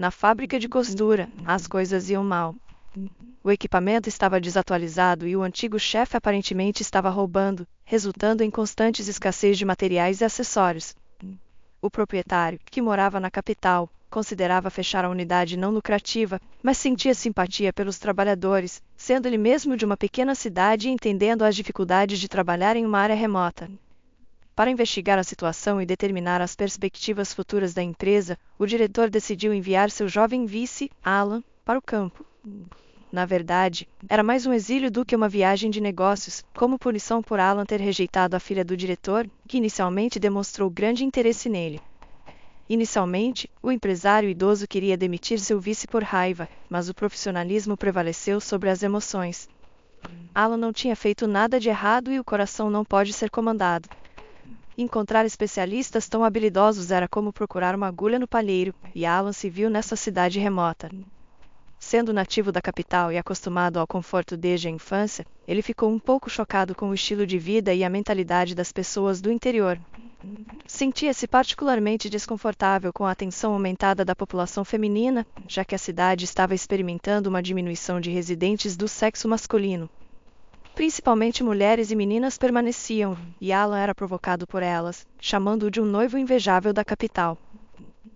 Na fábrica de costura, as coisas iam mal. O equipamento estava desatualizado e o antigo chefe aparentemente estava roubando, resultando em constantes escassez de materiais e acessórios. O proprietário, que morava na capital, considerava fechar a unidade não lucrativa, mas sentia simpatia pelos trabalhadores, sendo ele mesmo de uma pequena cidade e entendendo as dificuldades de trabalhar em uma área remota. Para investigar a situação e determinar as perspectivas futuras da empresa, o diretor decidiu enviar seu jovem vice, Alan, para o campo. Na verdade, era mais um exílio do que uma viagem de negócios, como punição por Alan ter rejeitado a filha do diretor, que inicialmente demonstrou grande interesse nele. Inicialmente, o empresário idoso queria demitir seu vice por raiva, mas o profissionalismo prevaleceu sobre as emoções. Alan não tinha feito nada de errado e o coração não pode ser comandado. Encontrar especialistas tão habilidosos era como procurar uma agulha no palheiro, e Alan se viu nessa cidade remota. Sendo nativo da capital e acostumado ao conforto desde a infância, ele ficou um pouco chocado com o estilo de vida e a mentalidade das pessoas do interior. Sentia-se particularmente desconfortável com a atenção aumentada da população feminina, já que a cidade estava experimentando uma diminuição de residentes do sexo masculino. Principalmente mulheres e meninas permaneciam, e Alan era provocado por elas, chamando-o de um noivo invejável da capital.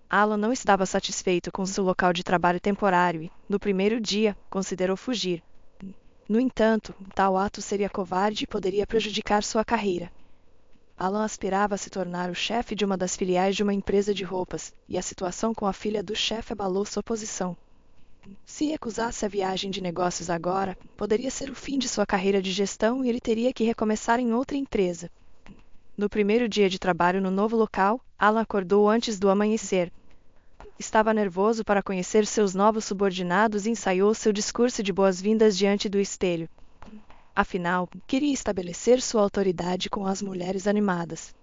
Alan não estava satisfeito com seu local de trabalho temporário e, no primeiro dia, considerou fugir. No entanto, tal ato seria covarde e poderia prejudicar sua carreira. Alan aspirava a se tornar o chefe de uma das filiais de uma empresa de roupas, e a situação com a filha do chefe abalou sua posição. Se recusasse a viagem de negócios agora, poderia ser o fim de sua carreira de gestão e ele teria que recomeçar em outra empresa. No primeiro dia de trabalho no novo local, Alan acordou antes do amanhecer. Estava nervoso para conhecer seus novos subordinados e ensaiou seu discurso de boas-vindas diante do espelho. Afinal, queria estabelecer sua autoridade com as mulheres animadas.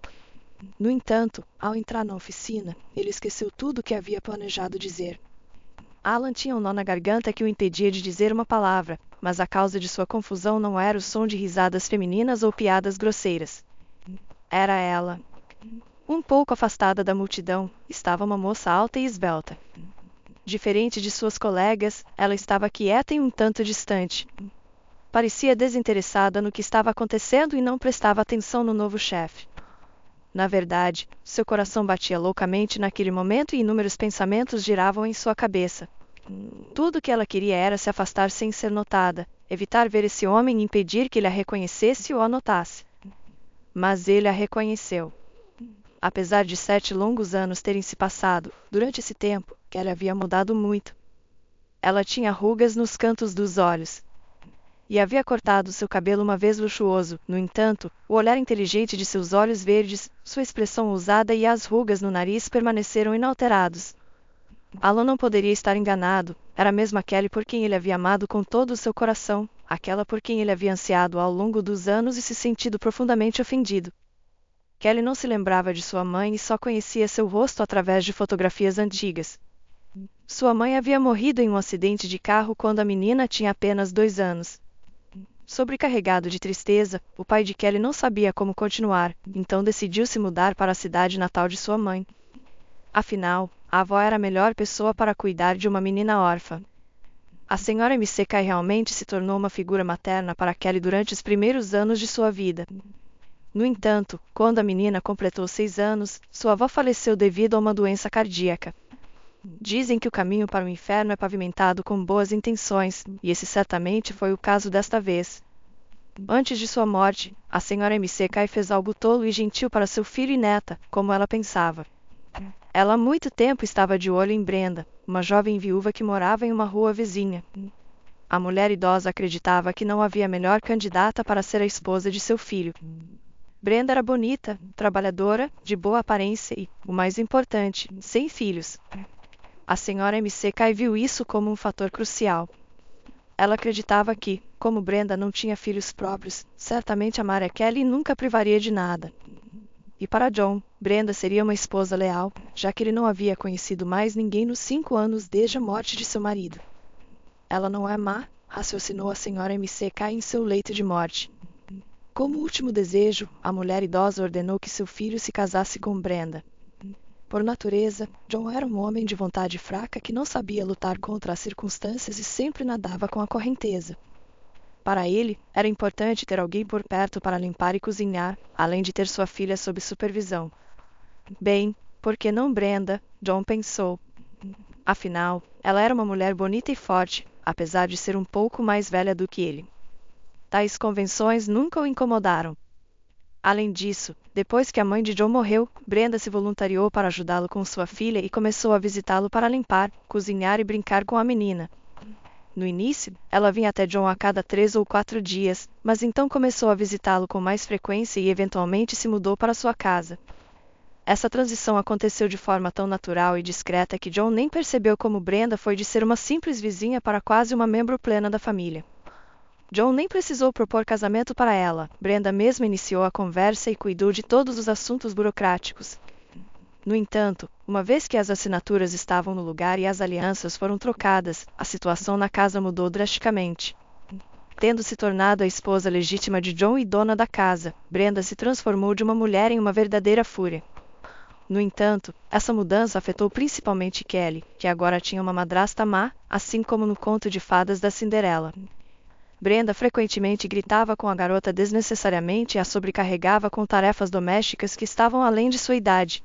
No entanto, ao entrar na oficina, ele esqueceu tudo o que havia planejado dizer. Alan tinha um nó na garganta que o impedia de dizer uma palavra, mas a causa de sua confusão não era o som de risadas femininas ou piadas grosseiras. Era ela. Um pouco afastada da multidão, estava uma moça alta e esbelta. Diferente de suas colegas, ela estava quieta e um tanto distante. Parecia desinteressada no que estava acontecendo e não prestava atenção no novo chefe. Na verdade, seu coração batia loucamente naquele momento e inúmeros pensamentos giravam em sua cabeça. Tudo o que ela queria era se afastar sem ser notada, evitar ver esse homem e impedir que ele a reconhecesse ou a notasse. Mas ele a reconheceu. Apesar de 7 longos anos terem se passado, durante esse tempo, Kelly havia mudado muito. Ela tinha rugas nos cantos dos olhos. E havia cortado seu cabelo uma vez luxuoso. No entanto, o olhar inteligente de seus olhos verdes, sua expressão ousada e as rugas no nariz permaneceram inalterados. Alan não poderia estar enganado. Era a mesma Kelly por quem ele havia amado com todo o seu coração, aquela por quem ele havia ansiado ao longo dos anos e se sentido profundamente ofendido. Kelly não se lembrava de sua mãe e só conhecia seu rosto através de fotografias antigas. Sua mãe havia morrido em um acidente de carro quando a menina tinha apenas 2 anos. Sobrecarregado de tristeza, o pai de Kelly não sabia como continuar, então decidiu se mudar para a cidade natal de sua mãe. Afinal, a avó era a melhor pessoa para cuidar de uma menina órfã. A senhora McKay realmente se tornou uma figura materna para Kelly durante os primeiros anos de sua vida. No entanto, quando a menina completou 6 anos, sua avó faleceu devido a uma doença cardíaca. Dizem que o caminho para o inferno é pavimentado com boas intenções, e esse certamente foi o caso desta vez. Antes de sua morte, a senhora McKay fez algo tolo e gentil para seu filho e neta, como ela pensava. Ela há muito tempo estava de olho em Brenda, uma jovem viúva que morava em uma rua vizinha. A mulher idosa acreditava que não havia melhor candidata para ser a esposa de seu filho. Brenda era bonita, trabalhadora, de boa aparência e, o mais importante, sem filhos. A senhora McKay viu isso como um fator crucial. Ela acreditava que, como Brenda não tinha filhos próprios, certamente amaria Kelly e nunca privaria de nada. E para John, Brenda seria uma esposa leal, já que ele não havia conhecido mais ninguém nos 5 anos desde a morte de seu marido. Ela não é má, raciocinou a senhora McKay em seu leito de morte. Como último desejo, a mulher idosa ordenou que seu filho se casasse com Brenda. Por natureza, John era um homem de vontade fraca que não sabia lutar contra as circunstâncias e sempre nadava com a correnteza. Para ele, era importante ter alguém por perto para limpar e cozinhar, além de ter sua filha sob supervisão. Bem, por que não Brenda? John pensou. Afinal, ela era uma mulher bonita e forte, apesar de ser um pouco mais velha do que ele. Tais convenções nunca o incomodaram. Além disso, depois que a mãe de John morreu, Brenda se voluntariou para ajudá-lo com sua filha e começou a visitá-lo para limpar, cozinhar e brincar com a menina. No início, ela vinha até John a cada 3 ou 4 dias, mas então começou a visitá-lo com mais frequência e eventualmente se mudou para sua casa. Essa transição aconteceu de forma tão natural e discreta que John nem percebeu como Brenda foi de ser uma simples vizinha para quase uma membro plena da família. John nem precisou propor casamento para ela, Brenda mesma iniciou a conversa e cuidou de todos os assuntos burocráticos. No entanto, uma vez que as assinaturas estavam no lugar e as alianças foram trocadas, a situação na casa mudou drasticamente. Tendo se tornado a esposa legítima de John e dona da casa, Brenda se transformou de uma mulher em uma verdadeira fúria. No entanto, essa mudança afetou principalmente Kelly, que agora tinha uma madrasta má, assim como no conto de fadas da Cinderela. Brenda frequentemente gritava com a garota desnecessariamente e a sobrecarregava com tarefas domésticas que estavam além de sua idade.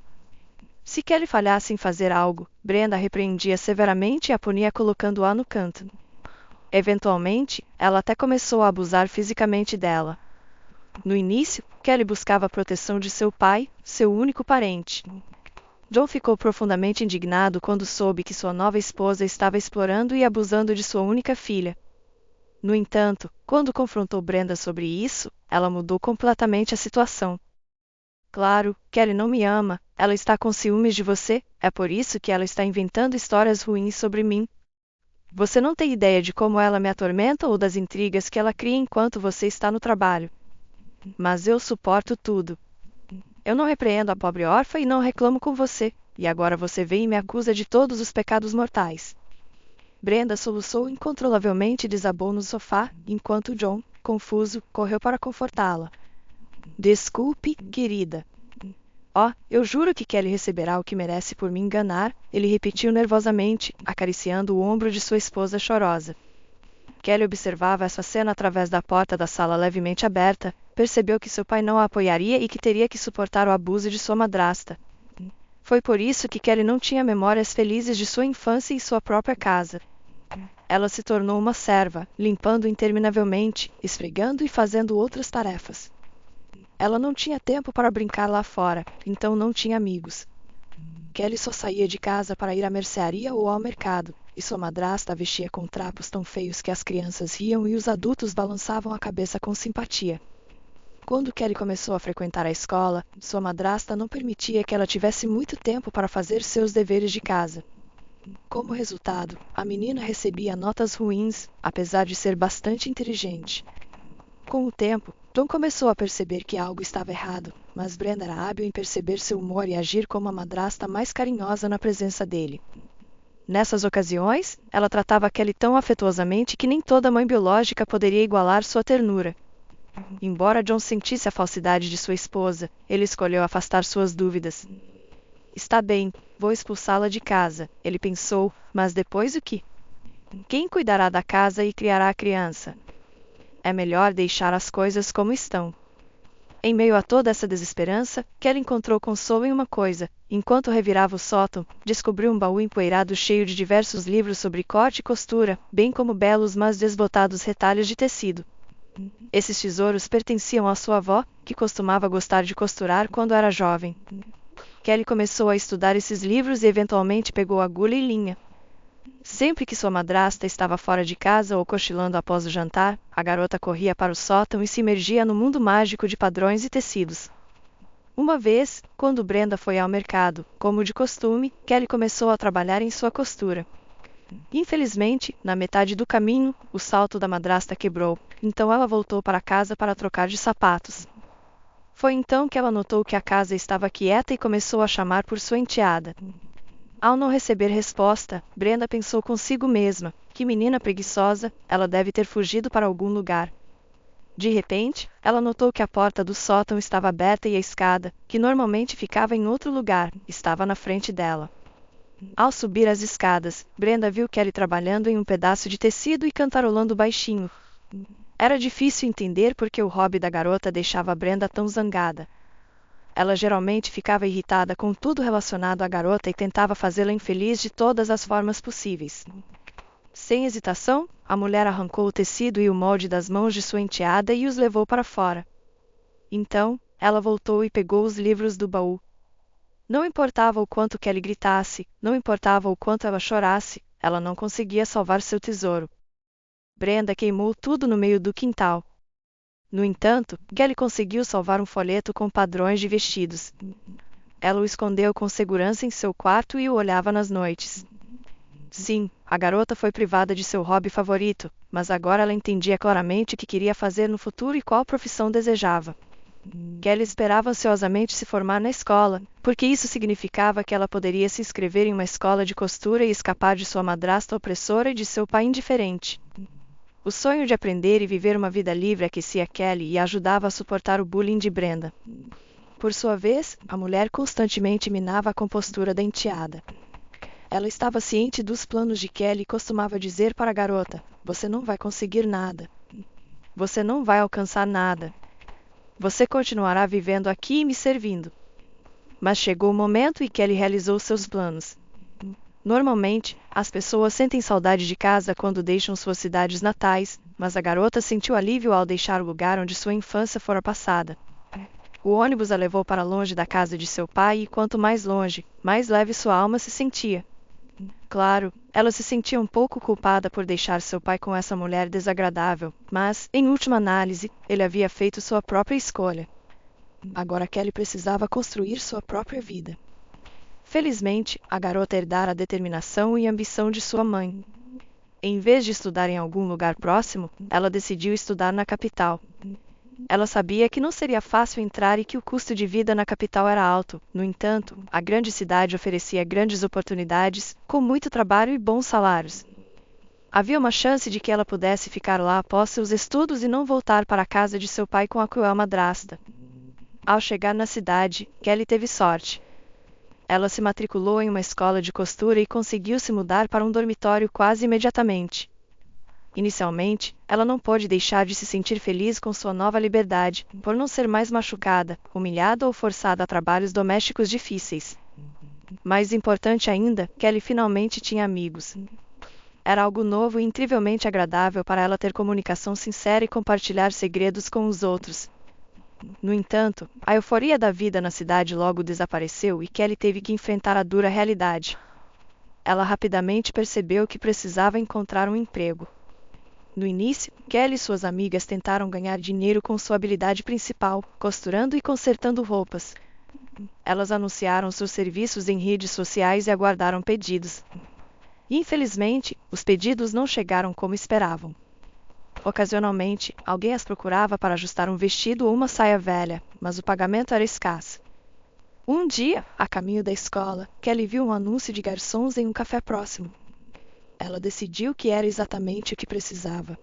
Se Kelly falhasse em fazer algo, Brenda a repreendia severamente e a punia colocando-a no canto. Eventualmente, ela até começou a abusar fisicamente dela. No início, Kelly buscava a proteção de seu pai, seu único parente. John ficou profundamente indignado quando soube que sua nova esposa estava explorando e abusando de sua única filha. No entanto, quando confrontou Brenda sobre isso, ela mudou completamente a situação. Claro, Kelly não me ama, ela está com ciúmes de você, é por isso que ela está inventando histórias ruins sobre mim. Você não tem ideia de como ela me atormenta ou das intrigas que ela cria enquanto você está no trabalho. Mas eu suporto tudo. Eu não repreendo a pobre órfã e não reclamo com você, e agora você vem e me acusa de todos os pecados mortais. Brenda soluçou incontrolavelmente e desabou no sofá, enquanto John, confuso, correu para confortá-la. Desculpe, querida. Oh, eu juro que Kelly receberá o que merece por me enganar, ele repetiu nervosamente, acariciando o ombro de sua esposa chorosa. Kelly observava essa cena através da porta da sala levemente aberta, percebeu que seu pai não a apoiaria e que teria que suportar o abuso de sua madrasta. Foi por isso que Kelly não tinha memórias felizes de sua infância e sua própria casa. Ela se tornou uma serva, limpando interminavelmente, esfregando e fazendo outras tarefas. Ela não tinha tempo para brincar lá fora, então não tinha amigos. Kelly só saía de casa para ir à mercearia ou ao mercado, e sua madrasta a vestia com trapos tão feios que as crianças riam e os adultos balançavam a cabeça com simpatia. Quando Kelly começou a frequentar a escola, sua madrasta não permitia que ela tivesse muito tempo para fazer seus deveres de casa. Como resultado, a menina recebia notas ruins, apesar de ser bastante inteligente. Com o tempo, John começou a perceber que algo estava errado, mas Brenda era hábil em perceber seu humor e agir como a madrasta mais carinhosa na presença dele. Nessas ocasiões, ela tratava Kelly tão afetuosamente que nem toda mãe biológica poderia igualar sua ternura. Embora John sentisse a falsidade de sua esposa, ele escolheu afastar suas dúvidas. Está bem, vou expulsá-la de casa, ele pensou, mas depois o quê? Quem cuidará da casa e criará a criança? É melhor deixar as coisas como estão. Em meio a toda essa desesperança, Kelly encontrou consolo em uma coisa. Enquanto revirava o sótão, descobriu um baú empoeirado cheio de diversos livros sobre corte e costura, bem como belos mas desbotados retalhos de tecido. Esses tesouros pertenciam à sua avó, que costumava gostar de costurar quando era jovem. Kelly começou a estudar esses livros e eventualmente pegou agulha e linha. Sempre que sua madrasta estava fora de casa ou cochilando após o jantar, a garota corria para o sótão e se imergia no mundo mágico de padrões e tecidos. Uma vez, quando Brenda foi ao mercado, como de costume, Kelly começou a trabalhar em sua costura. Infelizmente, na metade do caminho, o salto da madrasta quebrou, então ela voltou para casa para trocar de sapatos. Foi então que ela notou que a casa estava quieta e começou a chamar por sua enteada. Ao não receber resposta, Brenda pensou consigo mesma, que menina preguiçosa, ela deve ter fugido para algum lugar. De repente, ela notou que a porta do sótão estava aberta e a escada, que normalmente ficava em outro lugar, estava na frente dela. Ao subir as escadas, Brenda viu Kelly trabalhando em um pedaço de tecido e cantarolando baixinho. Era difícil entender por que o hobby da garota deixava Brenda tão zangada. Ela geralmente ficava irritada com tudo relacionado à garota e tentava fazê-la infeliz de todas as formas possíveis. Sem hesitação, a mulher arrancou o tecido e o molde das mãos de sua enteada e os levou para fora. Então, ela voltou e pegou os livros do baú. Não importava o quanto Kelly gritasse, não importava o quanto ela chorasse, ela não conseguia salvar seu tesouro. Brenda queimou tudo no meio do quintal. No entanto, Kelly conseguiu salvar um folheto com padrões de vestidos. Ela o escondeu com segurança em seu quarto e o olhava nas noites. Sim, a garota foi privada de seu hobby favorito, mas agora ela entendia claramente o que queria fazer no futuro e qual profissão desejava. Kelly esperava ansiosamente se formar na escola, porque isso significava que ela poderia se inscrever em uma escola de costura e escapar de sua madrasta opressora e de seu pai indiferente. O sonho de aprender e viver uma vida livre aquecia Kelly e a ajudava a suportar o bullying de Brenda. Por sua vez, a mulher constantemente minava a compostura da enteada. Ela estava ciente dos planos de Kelly e costumava dizer para a garota: "Você não vai conseguir nada. Você não vai alcançar nada. Você continuará vivendo aqui e me servindo." Mas chegou o momento em que Kelly realizou seus planos. Normalmente, as pessoas sentem saudade de casa quando deixam suas cidades natais, mas a garota sentiu alívio ao deixar o lugar onde sua infância fora passada. O ônibus a levou para longe da casa de seu pai e quanto mais longe, mais leve sua alma se sentia. Claro, ela se sentia um pouco culpada por deixar seu pai com essa mulher desagradável, mas, em última análise, ele havia feito sua própria escolha. Agora Kelly precisava construir sua própria vida. Felizmente, a garota herdara a determinação e ambição de sua mãe. Em vez de estudar em algum lugar próximo, ela decidiu estudar na capital. Ela sabia que não seria fácil entrar e que o custo de vida na capital era alto. No entanto, a grande cidade oferecia grandes oportunidades, com muito trabalho e bons salários. Havia uma chance de que ela pudesse ficar lá após seus estudos e não voltar para a casa de seu pai com a cruel madrasta. Ao chegar na cidade, Kelly teve sorte. Ela se matriculou em uma escola de costura e conseguiu se mudar para um dormitório quase imediatamente. Inicialmente, ela não pôde deixar de se sentir feliz com sua nova liberdade, por não ser mais machucada, humilhada ou forçada a trabalhos domésticos difíceis. Mais importante ainda, Kelly finalmente tinha amigos. Era algo novo e incrivelmente agradável para ela ter comunicação sincera e compartilhar segredos com os outros. No entanto, a euforia da vida na cidade logo desapareceu e Kelly teve que enfrentar a dura realidade. Ela rapidamente percebeu que precisava encontrar um emprego. No início, Kelly e suas amigas tentaram ganhar dinheiro com sua habilidade principal, costurando e consertando roupas. Elas anunciaram seus serviços em redes sociais e aguardaram pedidos. Infelizmente, os pedidos não chegaram como esperavam. Ocasionalmente, alguém as procurava para ajustar um vestido ou uma saia velha, mas o pagamento era escasso. Um dia, a caminho da escola, Kelly viu um anúncio de garçons em um café próximo. Ela decidiu que era exatamente o que precisava.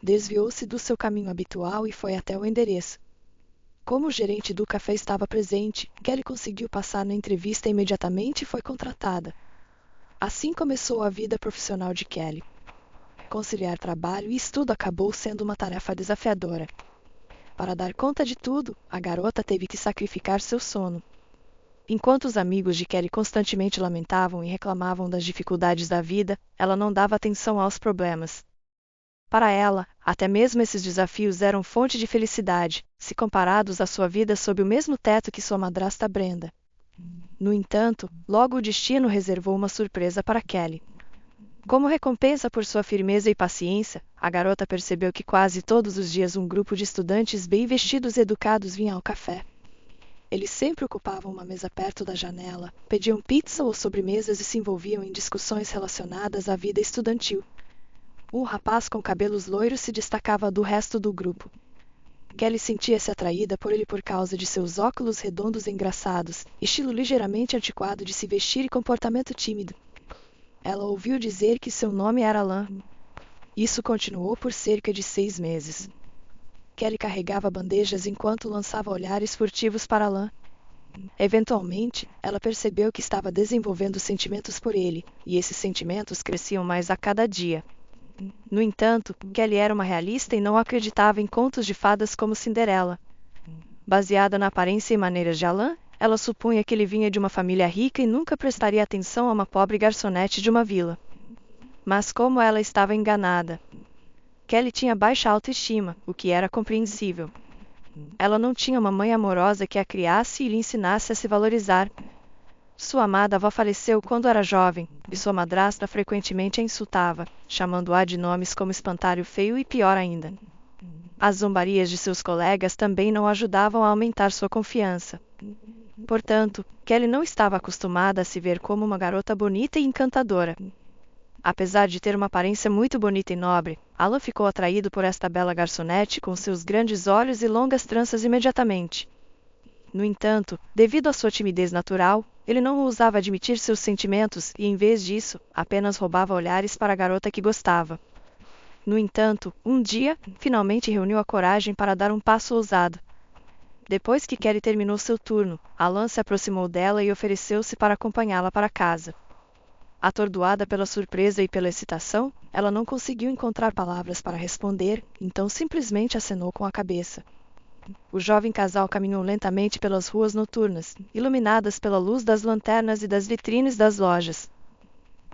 Desviou-se do seu caminho habitual e foi até o endereço. Como o gerente do café estava presente, Kelly conseguiu passar na entrevista imediatamente e foi contratada. Assim começou a vida profissional de Kelly. Conciliar trabalho e estudo acabou sendo uma tarefa desafiadora. Para dar conta de tudo, a garota teve que sacrificar seu sono. Enquanto os amigos de Kelly constantemente lamentavam e reclamavam das dificuldades da vida, ela não dava atenção aos problemas. Para ela, até mesmo esses desafios eram fonte de felicidade, se comparados à sua vida sob o mesmo teto que sua madrasta Brenda. No entanto, logo o destino reservou uma surpresa para Kelly. Como recompensa por sua firmeza e paciência, a garota percebeu que quase todos os dias um grupo de estudantes bem vestidos e educados vinha ao café. Eles sempre ocupavam uma mesa perto da janela, pediam pizza ou sobremesas e se envolviam em discussões relacionadas à vida estudantil. Um rapaz com cabelos loiros se destacava do resto do grupo. Kelly sentia-se atraída por ele por causa de seus óculos redondos engraçados, estilo ligeiramente antiquado de se vestir e comportamento tímido. Ela ouviu dizer que seu nome era Alan. Isso continuou por cerca de 6 meses. Kelly carregava bandejas enquanto lançava olhares furtivos para Alan. Eventualmente, ela percebeu que estava desenvolvendo sentimentos por ele, e esses sentimentos cresciam mais a cada dia. No entanto, Kelly era uma realista e não acreditava em contos de fadas como Cinderela. Baseada na aparência e maneiras de Alan, ela supunha que ele vinha de uma família rica e nunca prestaria atenção a uma pobre garçonete de uma vila. Mas como ela estava enganada. Kelly tinha baixa autoestima, o que era compreensível. Ela não tinha uma mãe amorosa que a criasse e lhe ensinasse a se valorizar. Sua amada avó faleceu quando era jovem, e sua madrasta frequentemente a insultava, chamando-a de nomes como espantalho feio e pior ainda. As zombarias de seus colegas também não ajudavam a aumentar sua confiança. Portanto, Kelly não estava acostumada a se ver como uma garota bonita e encantadora. Apesar de ter uma aparência muito bonita e nobre, Alan ficou atraído por esta bela garçonete com seus grandes olhos e longas tranças imediatamente. No entanto, devido à sua timidez natural, ele não ousava admitir seus sentimentos e, em vez disso, apenas roubava olhares para a garota que gostava. No entanto, um dia, finalmente reuniu a coragem para dar um passo ousado. Depois que Kelly terminou seu turno, Alan se aproximou dela e ofereceu-se para acompanhá-la para casa. Atordoada pela surpresa e pela excitação, ela não conseguiu encontrar palavras para responder, então simplesmente acenou com a cabeça. O jovem casal caminhou lentamente pelas ruas noturnas, iluminadas pela luz das lanternas e das vitrines das lojas.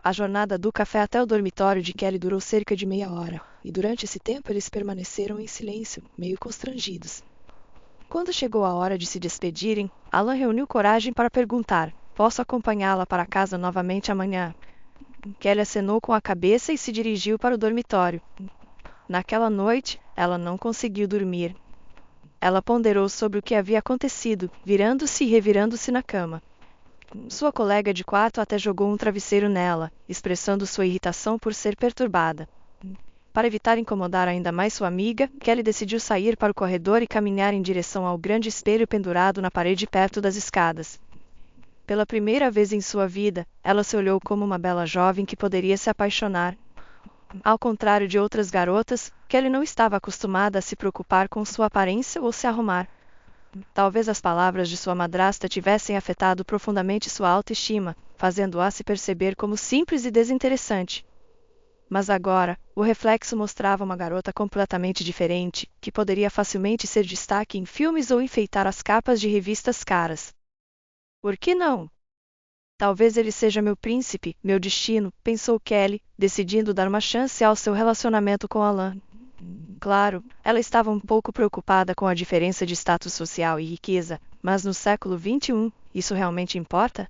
A jornada do café até o dormitório de Kelly durou cerca de meia hora, e durante esse tempo eles permaneceram em silêncio, meio constrangidos. Quando chegou a hora de se despedirem, Alan reuniu coragem para perguntar: "Posso acompanhá-la para casa novamente amanhã?" Kelly acenou com a cabeça e se dirigiu para o dormitório. Naquela noite, ela não conseguiu dormir. Ela ponderou sobre o que havia acontecido, virando-se e revirando-se na cama. Sua colega de quarto até jogou um travesseiro nela, expressando sua irritação por ser perturbada. Para evitar incomodar ainda mais sua amiga, Kelly decidiu sair para o corredor e caminhar em direção ao grande espelho pendurado na parede perto das escadas. Pela primeira vez em sua vida, ela se olhou como uma bela jovem que poderia se apaixonar. Ao contrário de outras garotas, Kelly não estava acostumada a se preocupar com sua aparência ou se arrumar. Talvez as palavras de sua madrasta tivessem afetado profundamente sua autoestima, fazendo-a se perceber como simples e desinteressante. Mas agora, o reflexo mostrava uma garota completamente diferente, que poderia facilmente ser destaque em filmes ou enfeitar as capas de revistas caras. Por que não? Talvez ele seja meu príncipe, meu destino, pensou Kelly, decidindo dar uma chance ao seu relacionamento com Alan. Claro, ela estava um pouco preocupada com a diferença de status social e riqueza, mas no século XXI, isso realmente importa?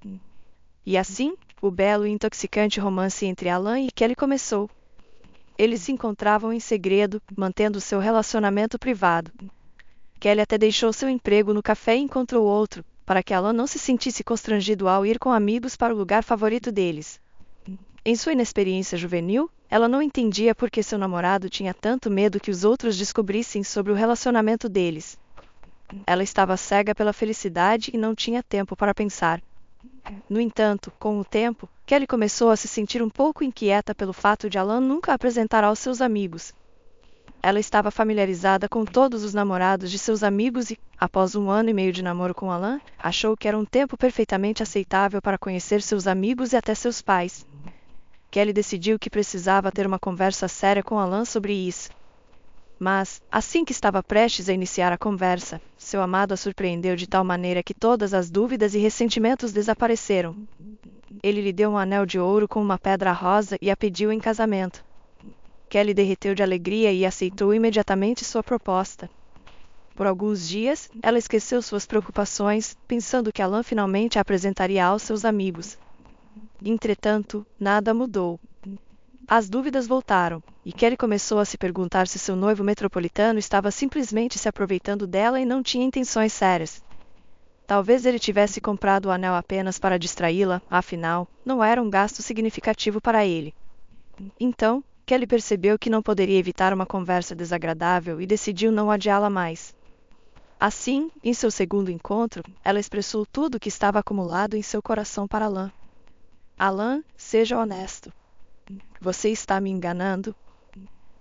E assim, o belo e intoxicante romance entre Alan e Kelly começou. Eles se encontravam em segredo, mantendo seu relacionamento privado. Kelly até deixou seu emprego no café e encontrou outro, para que Alan não se sentisse constrangido ao ir com amigos para o lugar favorito deles. Em sua inexperiência juvenil, ela não entendia por que seu namorado tinha tanto medo que os outros descobrissem sobre o relacionamento deles. Ela estava cega pela felicidade e não tinha tempo para pensar. No entanto, com o tempo, Kelly começou a se sentir um pouco inquieta pelo fato de Alan nunca a apresentar aos seus amigos. Ela estava familiarizada com todos os namorados de seus amigos e, após 1 ano e meio de namoro com Alan, achou que era um tempo perfeitamente aceitável para conhecer seus amigos e até seus pais. Kelly decidiu que precisava ter uma conversa séria com Alan sobre isso. Mas, assim que estava prestes a iniciar a conversa, seu amado a surpreendeu de tal maneira que todas as dúvidas e ressentimentos desapareceram. Ele lhe deu um anel de ouro com uma pedra rosa e a pediu em casamento. Kelly derreteu de alegria e aceitou imediatamente sua proposta. Por alguns dias, ela esqueceu suas preocupações, pensando que Alan finalmente a apresentaria aos seus amigos. Entretanto, nada mudou. As dúvidas voltaram, e Kelly começou a se perguntar se seu noivo metropolitano estava simplesmente se aproveitando dela e não tinha intenções sérias. Talvez ele tivesse comprado o anel apenas para distraí-la, afinal, não era um gasto significativo para ele. Então, Kelly percebeu que não poderia evitar uma conversa desagradável e decidiu não adiá-la mais. Assim, em seu segundo encontro, ela expressou tudo o que estava acumulado em seu coração para Alan. Alan, seja honesto. Você está me enganando?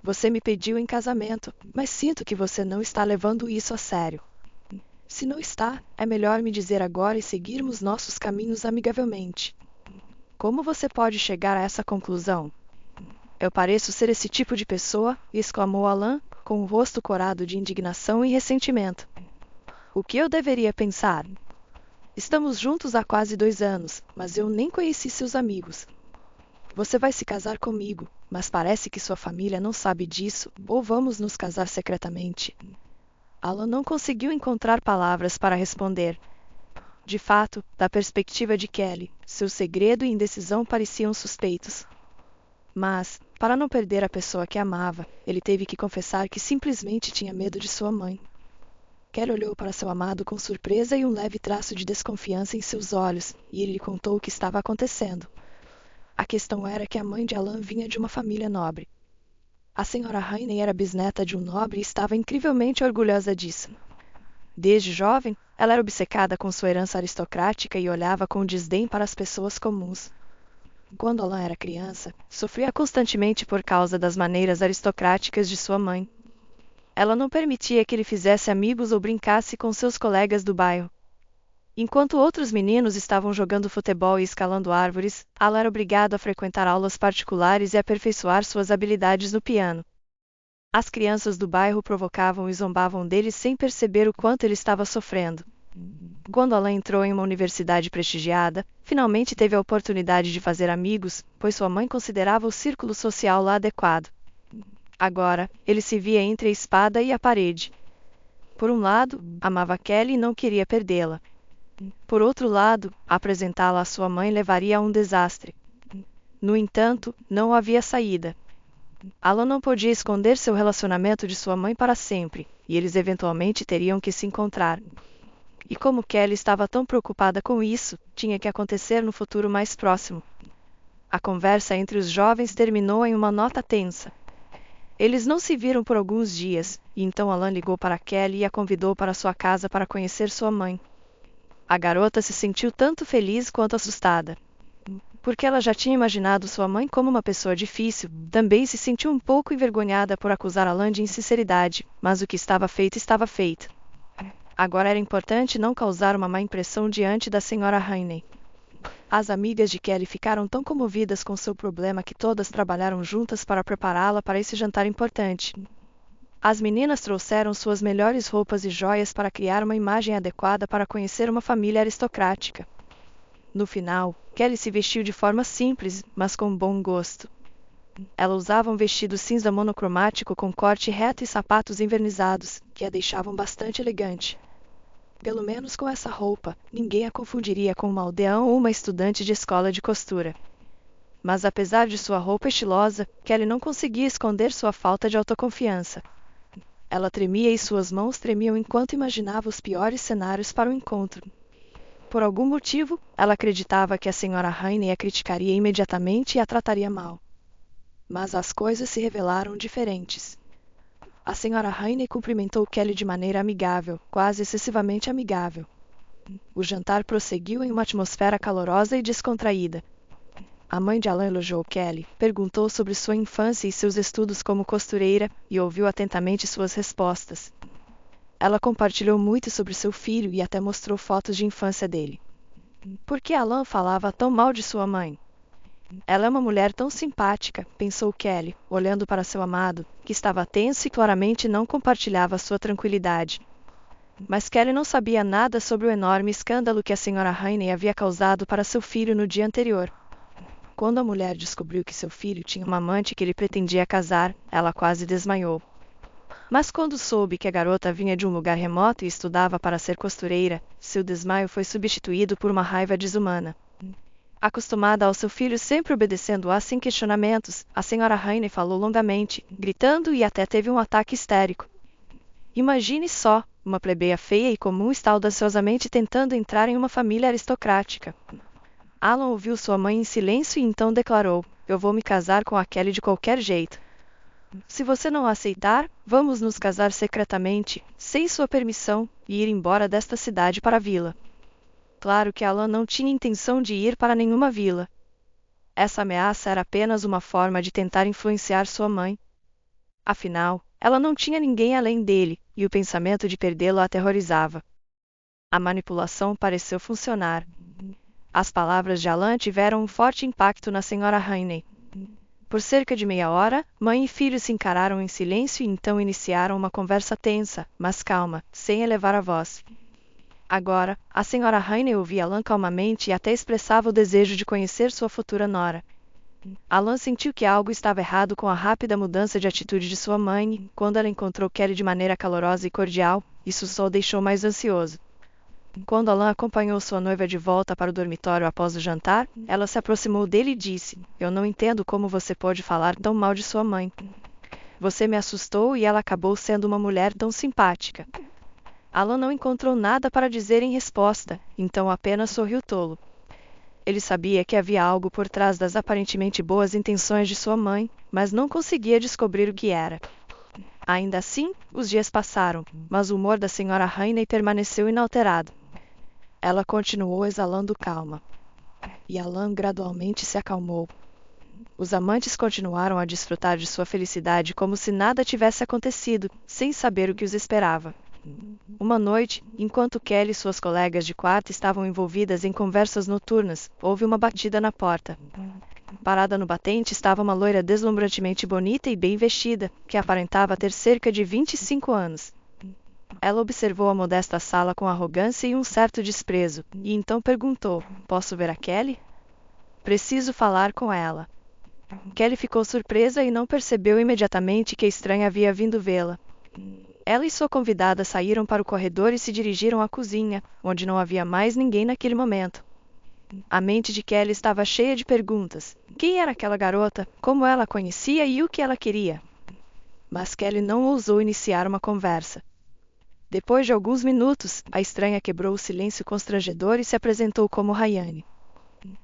Você me pediu em casamento, mas sinto que você não está levando isso a sério. Se não está, é melhor me dizer agora e seguirmos nossos caminhos amigavelmente. Como você pode chegar a essa conclusão? Eu pareço ser esse tipo de pessoa, exclamou Alan, com o rosto corado de indignação e ressentimento. O que eu deveria pensar? Estamos juntos há quase 2 anos, mas eu nem conheci seus amigos. Você vai se casar comigo, mas parece que sua família não sabe disso, ou vamos nos casar secretamente. Alan não conseguiu encontrar palavras para responder. De fato, da perspectiva de Kelly, seu segredo e indecisão pareciam suspeitos. Mas, para não perder a pessoa que amava, ele teve que confessar que simplesmente tinha medo de sua mãe. Kelly olhou para seu amado com surpresa e um leve traço de desconfiança em seus olhos, e ele lhe contou o que estava acontecendo. A questão era que a mãe de Alan vinha de uma família nobre. A senhora Heine era bisneta de um nobre e estava incrivelmente orgulhosa disso. Desde jovem, ela era obcecada com sua herança aristocrática e olhava com desdém para as pessoas comuns. Quando Alan era criança, sofria constantemente por causa das maneiras aristocráticas de sua mãe. Ela não permitia que ele fizesse amigos ou brincasse com seus colegas do bairro. Enquanto outros meninos estavam jogando futebol e escalando árvores, Alan era obrigado a frequentar aulas particulares e aperfeiçoar suas habilidades no piano. As crianças do bairro provocavam e zombavam dele sem perceber o quanto ele estava sofrendo. Quando Alan entrou em uma universidade prestigiada, finalmente teve a oportunidade de fazer amigos, pois sua mãe considerava o círculo social lá adequado. Agora, ele se via entre a espada e a parede. Por um lado, amava Kelly e não queria perdê-la. Por outro lado, apresentá-la à sua mãe levaria a um desastre. No entanto, não havia saída. Alan não podia esconder seu relacionamento de sua mãe para sempre, e eles eventualmente teriam que se encontrar. E como Kelly estava tão preocupada com isso, tinha que acontecer no futuro mais próximo. A conversa entre os jovens terminou em uma nota tensa. Eles não se viram por alguns dias, e então Alan ligou para Kelly e a convidou para sua casa para conhecer sua mãe. A garota se sentiu tanto feliz quanto assustada. Porque ela já tinha imaginado sua mãe como uma pessoa difícil, também se sentiu um pouco envergonhada por acusar Alan de insinceridade, mas o que estava feito estava feito. Agora era importante não causar uma má impressão diante da senhora Heine. As amigas de Kelly ficaram tão comovidas com seu problema que todas trabalharam juntas para prepará-la para esse jantar importante. As meninas trouxeram suas melhores roupas e joias para criar uma imagem adequada para conhecer uma família aristocrática. No final, Kelly se vestiu de forma simples, mas com bom gosto. Ela usava um vestido cinza monocromático com corte reto e sapatos envernizados, que a deixavam bastante elegante. Pelo menos com essa roupa, ninguém a confundiria com uma aldeã ou uma estudante de escola de costura. Mas apesar de sua roupa estilosa, Kelly não conseguia esconder sua falta de autoconfiança. Ela tremia e suas mãos tremiam enquanto imaginava os piores cenários para o encontro. Por algum motivo, ela acreditava que a senhora Heine a criticaria imediatamente e a trataria mal. Mas as coisas se revelaram diferentes. A senhora Heine cumprimentou Kelly de maneira amigável, quase excessivamente amigável. O jantar prosseguiu em uma atmosfera calorosa e descontraída. A mãe de Alan elogiou Kelly, perguntou sobre sua infância e seus estudos como costureira, e ouviu atentamente suas respostas. Ela compartilhou muito sobre seu filho e até mostrou fotos de infância dele. Por que Alan falava tão mal de sua mãe? Ela é uma mulher tão simpática, pensou Kelly, olhando para seu amado, que estava tenso e claramente não compartilhava sua tranquilidade. Mas Kelly não sabia nada sobre o enorme escândalo que a senhora Heine havia causado para seu filho no dia anterior. Quando a mulher descobriu que seu filho tinha uma amante que ele pretendia casar, ela quase desmaiou. Mas quando soube que a garota vinha de um lugar remoto e estudava para ser costureira, seu desmaio foi substituído por uma raiva desumana. Acostumada ao seu filho sempre obedecendo-a sem questionamentos, a senhora Heine falou longamente, gritando e até teve um ataque histérico. Imagine só, uma plebeia feia e comum está audaciosamente tentando entrar em uma família aristocrática. Alan ouviu sua mãe em silêncio e então declarou: "Eu vou me casar com a Kelly de qualquer jeito. Se você não aceitar, vamos nos casar secretamente, sem sua permissão, e ir embora desta cidade para a vila." Claro que Alan não tinha intenção de ir para nenhuma vila. Essa ameaça era apenas uma forma de tentar influenciar sua mãe. Afinal, ela não tinha ninguém além dele, e o pensamento de perdê-lo a aterrorizava. A manipulação pareceu funcionar. As palavras de Alan tiveram um forte impacto na Sra. Rainey. Por cerca de meia hora, mãe e filho se encararam em silêncio e então iniciaram uma conversa tensa, mas calma, sem elevar a voz. Agora, a Sra. Rainey ouvia Alan calmamente e até expressava o desejo de conhecer sua futura nora. Alan sentiu que algo estava errado com a rápida mudança de atitude de sua mãe, e, quando ela encontrou Kelly de maneira calorosa e cordial, isso só o deixou mais ansioso. Quando Alan acompanhou sua noiva de volta para o dormitório após o jantar, ela se aproximou dele e disse: "Eu não entendo como você pode falar tão mal de sua mãe. Você me assustou e ela acabou sendo uma mulher tão simpática." Alan não encontrou nada para dizer em resposta, então apenas sorriu tolo. Ele sabia que havia algo por trás das aparentemente boas intenções de sua mãe, mas não conseguia descobrir o que era. Ainda assim, os dias passaram, mas o humor da Sra. Rainey permaneceu inalterado. Ela continuou exalando calma. E Alan gradualmente se acalmou. Os amantes continuaram a desfrutar de sua felicidade como se nada tivesse acontecido, sem saber o que os esperava. Uma noite, enquanto Kelly e suas colegas de quarto estavam envolvidas em conversas noturnas, houve uma batida na porta. Parada no batente estava uma loira deslumbrantemente bonita e bem vestida, que aparentava ter cerca de 25 anos. Ela observou a modesta sala com arrogância e um certo desprezo, e então perguntou: "Posso ver a Kelly?" "Preciso falar com ela." Kelly ficou surpresa e não percebeu imediatamente que a estranha havia vindo vê-la. Ela e sua convidada saíram para o corredor e se dirigiram à cozinha, onde não havia mais ninguém naquele momento. A mente de Kelly estava cheia de perguntas. Quem era aquela garota? Como ela a conhecia e o que ela queria? Mas Kelly não ousou iniciar uma conversa. Depois de alguns minutos, a estranha quebrou o silêncio constrangedor e se apresentou como Rayane.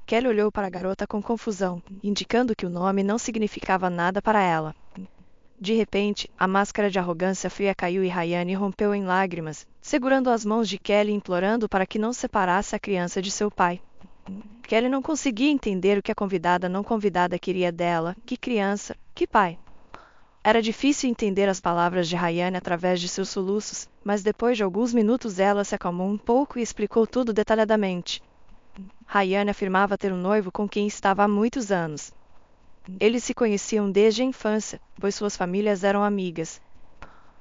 Kelly olhou para a garota com confusão, indicando que o nome não significava nada para ela. De repente, a máscara de arrogância fria caiu e Rayane rompeu em lágrimas, segurando as mãos de Kelly e implorando para que não separasse a criança de seu pai. Kelly não conseguia entender o que a convidada não convidada queria dela. Que criança? Que pai? Era difícil entender as palavras de Rayane através de seus soluços, mas depois de alguns minutos ela se acalmou um pouco e explicou tudo detalhadamente. Rayane afirmava ter um noivo com quem estava há muitos anos. Eles se conheciam desde a infância, pois suas famílias eram amigas.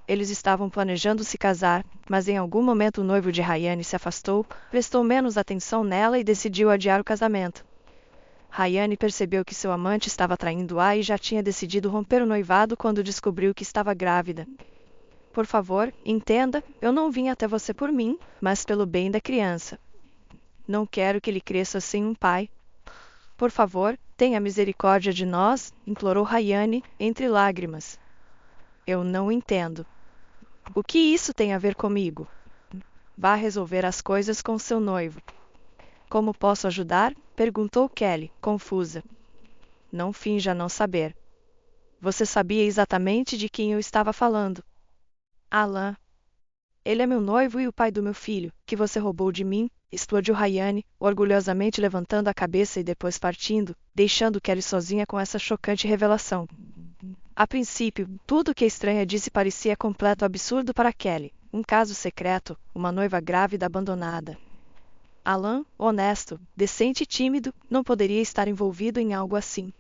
Eles estavam planejando se casar, mas em algum momento o noivo de Rayane se afastou, prestou menos atenção nela e decidiu adiar o casamento. Rayane percebeu que seu amante estava traindo-a e já tinha decidido romper o noivado quando descobriu que estava grávida. Por favor, entenda, eu não vim até você por mim, mas pelo bem da criança. Não quero que ele cresça sem um pai. Por favor, tenha misericórdia de nós, implorou Rayane, entre lágrimas. Eu não entendo. O que isso tem a ver comigo? Vá resolver as coisas com seu noivo. Como posso ajudar? Perguntou Kelly, confusa. Não finja não saber. Você sabia exatamente de quem eu estava falando. Alan. Ele é meu noivo e o pai do meu filho, que você roubou de mim, explodiu Rayane, orgulhosamente levantando a cabeça e depois partindo, deixando Kelly sozinha com essa chocante revelação. A princípio, tudo o que a estranha disse parecia completo absurdo para Kelly. Um caso secreto, uma noiva grávida abandonada. Alan, honesto, decente e tímido, não poderia estar envolvido em algo assim.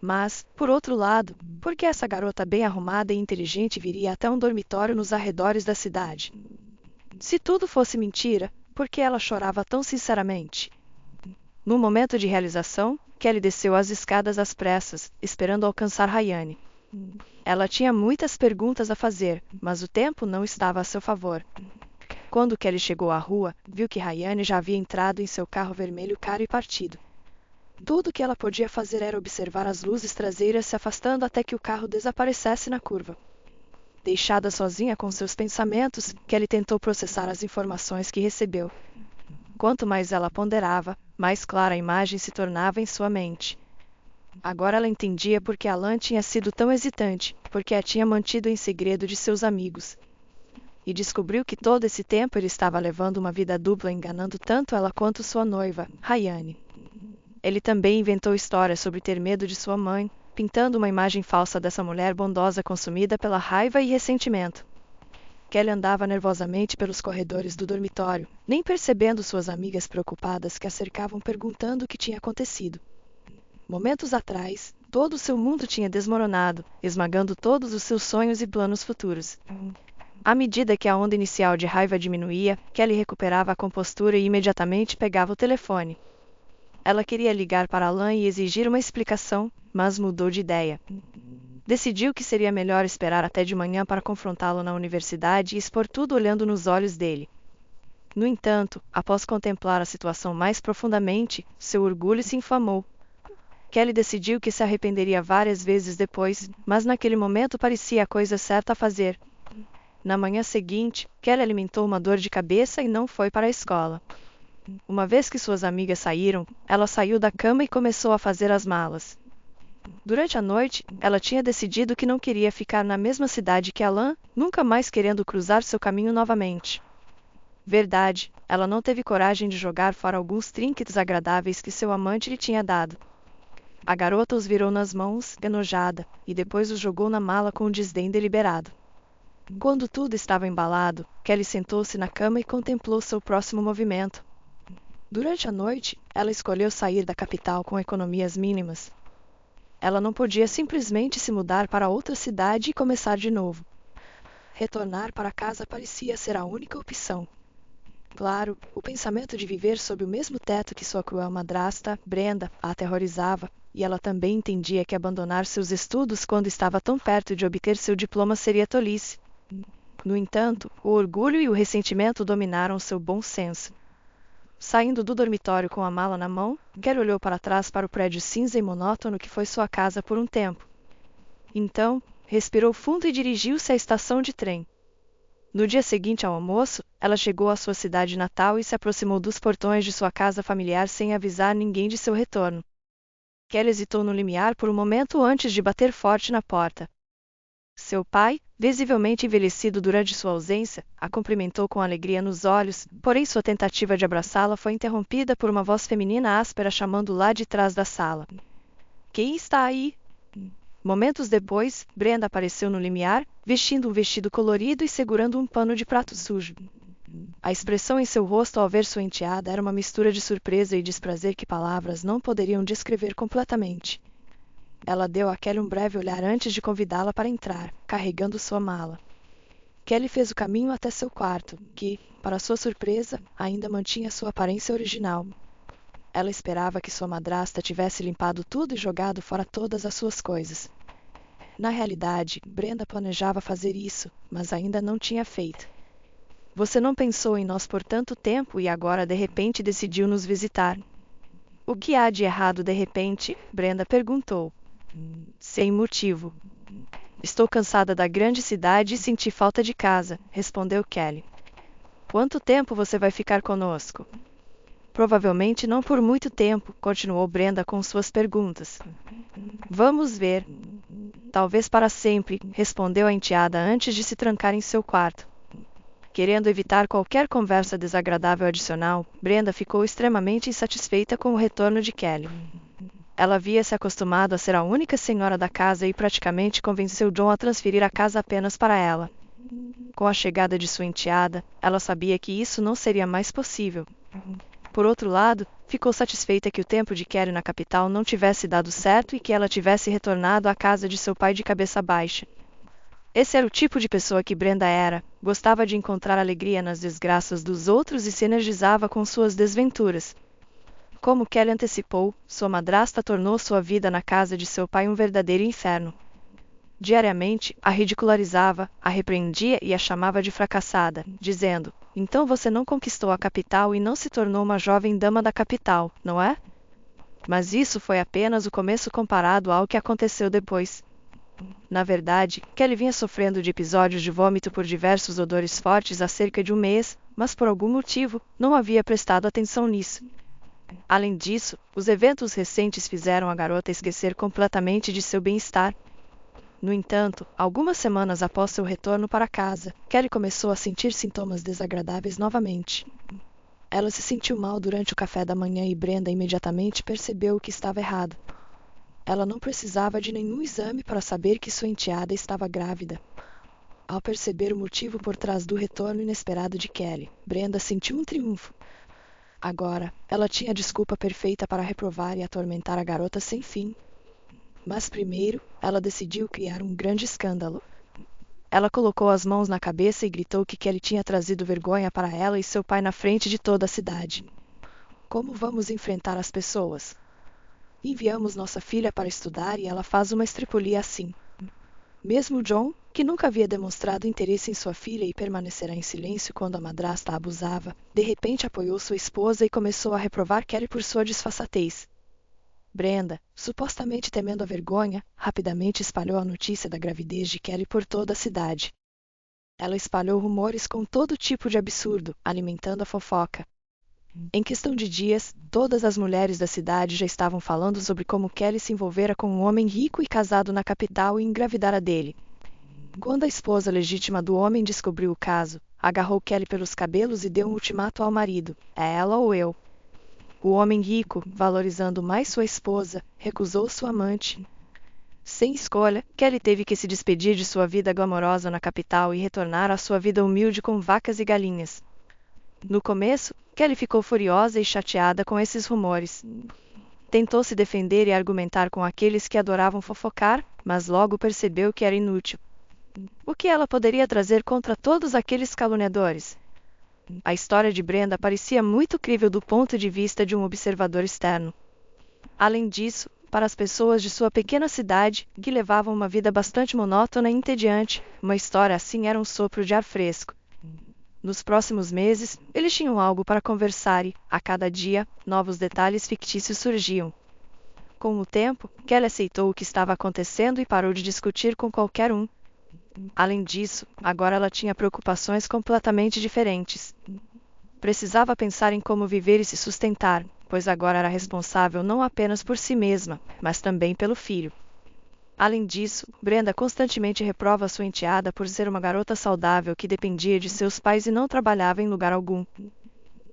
Mas, por outro lado, por que essa garota bem arrumada e inteligente viria até um dormitório nos arredores da cidade? Se tudo fosse mentira, por que ela chorava tão sinceramente? No momento de realização, Kelly desceu as escadas às pressas, esperando alcançar Rayane. Ela tinha muitas perguntas a fazer, mas o tempo não estava a seu favor. Quando Kelly chegou à rua, viu que Rayane já havia entrado em seu carro vermelho caro e partido. Tudo o que ela podia fazer era observar as luzes traseiras se afastando até que o carro desaparecesse na curva. Deixada sozinha com seus pensamentos, Kelly tentou processar as informações que recebeu. Quanto mais ela ponderava, mais clara a imagem se tornava em sua mente. Agora ela entendia por que Alan tinha sido tão hesitante, porque a tinha mantido em segredo de seus amigos. E descobriu que todo esse tempo ele estava levando uma vida dupla, enganando tanto ela quanto sua noiva, Rayane. Ele também inventou histórias sobre ter medo de sua mãe, pintando uma imagem falsa dessa mulher bondosa consumida pela raiva e ressentimento. Kelly andava nervosamente pelos corredores do dormitório, nem percebendo suas amigas preocupadas que a cercavam perguntando o que tinha acontecido. Momentos atrás, todo o seu mundo tinha desmoronado, esmagando todos os seus sonhos e planos futuros. À medida que a onda inicial de raiva diminuía, Kelly recuperava a compostura e imediatamente pegava o telefone. Ela queria ligar para Alan e exigir uma explicação, mas mudou de ideia. Decidiu que seria melhor esperar até de manhã para confrontá-lo na universidade e expor tudo olhando nos olhos dele. No entanto, após contemplar a situação mais profundamente, seu orgulho se inflamou. Kelly decidiu que se arrependeria várias vezes depois, mas naquele momento parecia a coisa certa a fazer. Na manhã seguinte, Kelly alimentou uma dor de cabeça e não foi para a escola. Uma vez que suas amigas saíram, ela saiu da cama e começou a fazer as malas. Durante a noite, ela tinha decidido que não queria ficar na mesma cidade que Alan, nunca mais querendo cruzar seu caminho novamente. Verdade, ela não teve coragem de jogar fora alguns trinkets agradáveis que seu amante lhe tinha dado. A garota os virou nas mãos, enojada, e depois os jogou na mala com um desdém deliberado. Quando tudo estava embalado, Kelly sentou-se na cama e contemplou seu próximo movimento. Durante a noite, ela escolheu sair da capital com economias mínimas. Ela não podia simplesmente se mudar para outra cidade e começar de novo. Retornar para casa parecia ser a única opção. Claro, o pensamento de viver sob o mesmo teto que sua cruel madrasta, Brenda, a aterrorizava, e ela também entendia que abandonar seus estudos quando estava tão perto de obter seu diploma seria tolice. No entanto, o orgulho e o ressentimento dominaram seu bom senso. Saindo do dormitório com a mala na mão, Kelly olhou para trás para o prédio cinza e monótono que foi sua casa por um tempo. Então, respirou fundo e dirigiu-se à estação de trem. No dia seguinte ao almoço, ela chegou à sua cidade natal e se aproximou dos portões de sua casa familiar sem avisar ninguém de seu retorno. Kelly hesitou no limiar por um momento antes de bater forte na porta. Seu pai, visivelmente envelhecido durante sua ausência, a cumprimentou com alegria nos olhos, porém sua tentativa de abraçá-la foi interrompida por uma voz feminina áspera chamando lá de trás da sala. Quem está aí? Momentos depois, Brenda apareceu no limiar, vestindo um vestido colorido e segurando um pano de prato sujo. A expressão em seu rosto ao ver sua enteada era uma mistura de surpresa e desprazer que palavras não poderiam descrever completamente. Ela deu a Kelly um breve olhar antes de convidá-la para entrar, carregando sua mala. Kelly fez o caminho até seu quarto, que, para sua surpresa, ainda mantinha sua aparência original. Ela esperava que sua madrasta tivesse limpado tudo e jogado fora todas as suas coisas. Na realidade, Brenda planejava fazer isso, mas ainda não tinha feito. Você não pensou em nós por tanto tempo e agora de repente decidiu nos visitar. O que há de errado de repente? Brenda perguntou. Sem motivo. Estou cansada da grande cidade e senti falta de casa, respondeu Kelly. Quanto tempo você vai ficar conosco? Provavelmente não por muito tempo, continuou Brenda com suas perguntas. Vamos ver. Talvez para sempre, respondeu a enteada antes de se trancar em seu quarto. Querendo evitar qualquer conversa desagradável adicional, Brenda ficou extremamente insatisfeita com o retorno de Kelly. Ela havia se acostumado a ser a única senhora da casa e praticamente convenceu John a transferir a casa apenas para ela. Com a chegada de sua enteada, ela sabia que isso não seria mais possível. Por outro lado, ficou satisfeita que o tempo de Kelly na capital não tivesse dado certo e que ela tivesse retornado à casa de seu pai de cabeça baixa. Esse era o tipo de pessoa que Brenda era, gostava de encontrar alegria nas desgraças dos outros e se energizava com suas desventuras. Como Kelly antecipou, sua madrasta tornou sua vida na casa de seu pai um verdadeiro inferno. Diariamente, a ridicularizava, a repreendia e a chamava de fracassada, dizendo: então você não conquistou a capital e não se tornou uma jovem dama da capital, não é? Mas isso foi apenas o começo comparado ao que aconteceu depois. Na verdade, Kelly vinha sofrendo de episódios de vômito por diversos odores fortes há cerca de um mês, mas por algum motivo, não havia prestado atenção nisso. Além disso, os eventos recentes fizeram a garota esquecer completamente de seu bem-estar. No entanto, algumas semanas após seu retorno para casa, Kelly começou a sentir sintomas desagradáveis novamente. Ela se sentiu mal durante o café da manhã e Brenda imediatamente percebeu o que estava errado. Ela não precisava de nenhum exame para saber que sua enteada estava grávida. Ao perceber o motivo por trás do retorno inesperado de Kelly, Brenda sentiu um triunfo. Agora, ela tinha a desculpa perfeita para reprovar e atormentar a garota sem fim. Mas primeiro, ela decidiu criar um grande escândalo. Ela colocou as mãos na cabeça e gritou que Kelly tinha trazido vergonha para ela e seu pai na frente de toda a cidade. Como vamos enfrentar as pessoas? Enviamos nossa filha para estudar e ela faz uma estripulia assim. Mesmo John, que nunca havia demonstrado interesse em sua filha e permanecerá em silêncio quando a madrasta a abusava, de repente apoiou sua esposa e começou a reprovar Kelly por sua disfarçatez. Brenda, supostamente temendo a vergonha, rapidamente espalhou a notícia da gravidez de Kelly por toda a cidade. Ela espalhou rumores com todo tipo de absurdo, alimentando a fofoca. Em questão de dias, todas as mulheres da cidade já estavam falando sobre como Kelly se envolvera com um homem rico e casado na capital e engravidara dele. Quando a esposa legítima do homem descobriu o caso, agarrou Kelly pelos cabelos e deu um ultimato ao marido: é ela ou eu. O homem rico, valorizando mais sua esposa, recusou sua amante. Sem escolha, Kelly teve que se despedir de sua vida glamourosa na capital e retornar à sua vida humilde com vacas e galinhas. No começo, Kelly ficou furiosa e chateada com esses rumores. Tentou se defender e argumentar com aqueles que adoravam fofocar, mas logo percebeu que era inútil. O que ela poderia trazer contra todos aqueles caluniadores? A história de Brenda parecia muito crível do ponto de vista de um observador externo. Além disso, para as pessoas de sua pequena cidade, que levavam uma vida bastante monótona e entediante, uma história assim era um sopro de ar fresco. Nos próximos meses, eles tinham algo para conversar e, a cada dia, novos detalhes fictícios surgiam. Com o tempo, Kelly aceitou o que estava acontecendo e parou de discutir com qualquer um. Além disso, agora ela tinha preocupações completamente diferentes. Precisava pensar em como viver e se sustentar, pois agora era responsável não apenas por si mesma, mas também pelo filho. Além disso, Brenda constantemente reprova sua enteada por ser uma garota saudável que dependia de seus pais e não trabalhava em lugar algum.